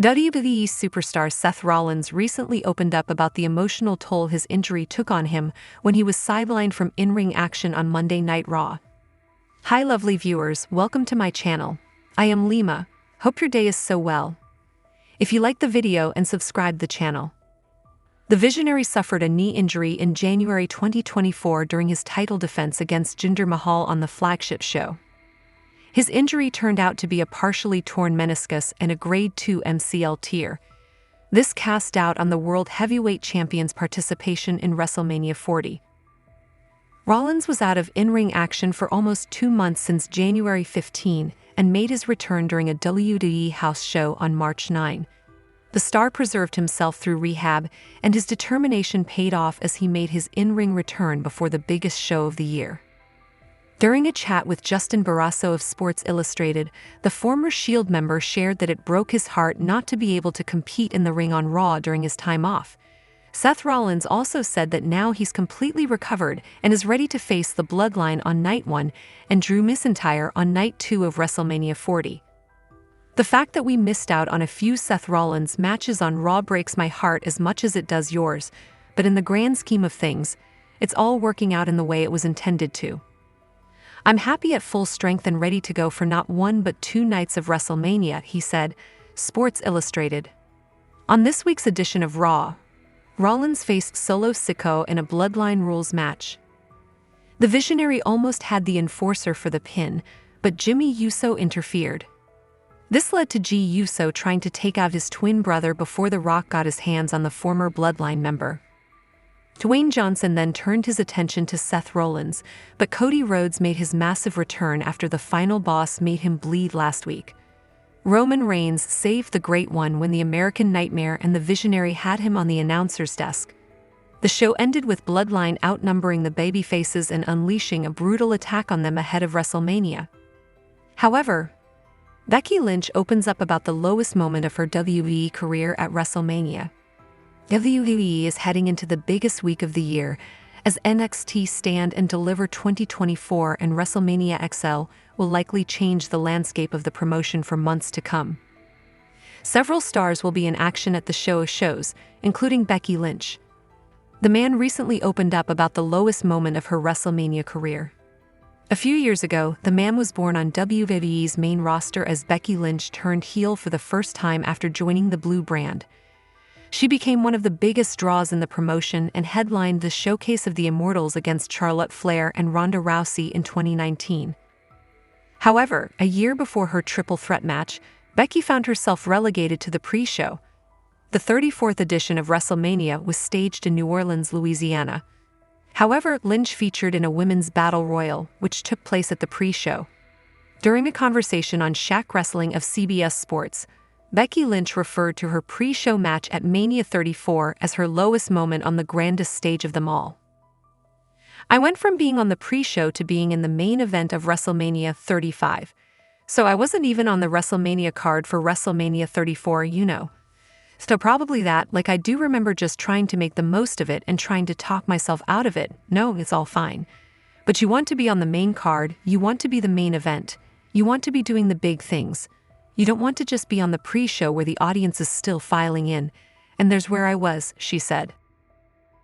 WWE superstar Seth Rollins recently opened up about the emotional toll his injury took on him when he was sidelined from in-ring action on Monday Night Raw. Hi lovely viewers, welcome to my channel. I am Lima. Hope your day is so well. If you like the video and subscribe the channel. The Visionary suffered a knee injury in January 2024 during his title defense against Jinder Mahal on the flagship show. His injury turned out to be a partially torn meniscus and a grade 2 MCL tear. This cast doubt on the World Heavyweight Champion's participation in WrestleMania 40. Rollins was out of in-ring action for almost 2 months since January 15 and made his return during a WWE house show on March 9. The star preserved himself through rehab, and his determination paid off as he made his in-ring return before the biggest show of the year. During a chat with Justin Barrasso of Sports Illustrated, the former Shield member shared that it broke his heart not to be able to compete in the ring on Raw during his time off. Seth Rollins also said that now he's completely recovered and is ready to face the Bloodline on Night 1 and Drew McIntyre on Night 2 of WrestleMania 40. The fact that we missed out on a few Seth Rollins matches on Raw breaks my heart as much as it does yours, but in the grand scheme of things, it's all working out in the way it was intended to. I'm happy at full strength and ready to go for not 1 but 2 nights of WrestleMania, he said, Sports Illustrated. On this week's edition of Raw, Rollins faced Solo Sikoa in a Bloodline Rules match. The Visionary almost had the Enforcer for the pin, but Jimmy Uso interfered. This led to Jey Uso trying to take out his twin brother before The Rock got his hands on the former Bloodline member. Dwayne Johnson then turned his attention to Seth Rollins, but Cody Rhodes made his massive return after the final boss made him bleed last week. Roman Reigns saved the Great One when the American Nightmare and the Visionary had him on the announcer's desk. The show ended with Bloodline outnumbering the babyfaces and unleashing a brutal attack on them ahead of WrestleMania. However, Becky Lynch opens up about the lowest moment of her WWE career at WrestleMania. WWE is heading into the biggest week of the year, as NXT Stand and Deliver 2024 and WrestleMania XL will likely change the landscape of the promotion for months to come. Several stars will be in action at the shows, including Becky Lynch. The man recently opened up about the lowest moment of her WrestleMania career. A few years ago, the man was born on WWE's main roster as Becky Lynch turned heel for the first time after joining the Blue brand. She became one of the biggest draws in the promotion and headlined the Showcase of the Immortals against Charlotte Flair and Ronda Rousey in 2019. However, a year before her triple threat match, Becky found herself relegated to the pre-show. The 34th edition of WrestleMania was staged in New Orleans, Louisiana. However, Lynch featured in a women's battle royal, which took place at the pre-show. During a conversation on Shaq Wrestling of CBS Sports, Becky Lynch referred to her pre-show match at Mania 34 as her lowest moment on the grandest stage of them all. I went from being on the pre-show to being in the main event of WrestleMania 35. So I wasn't even on the WrestleMania card for WrestleMania 34, you know. So probably that, like I do remember just trying to make the most of it and trying to talk myself out of it. No, it's all fine. But you want to be on the main card, you want to be the main event, you want to be doing the big things. You don't want to just be on the pre-show where the audience is still filing in. And there's where I was, she said.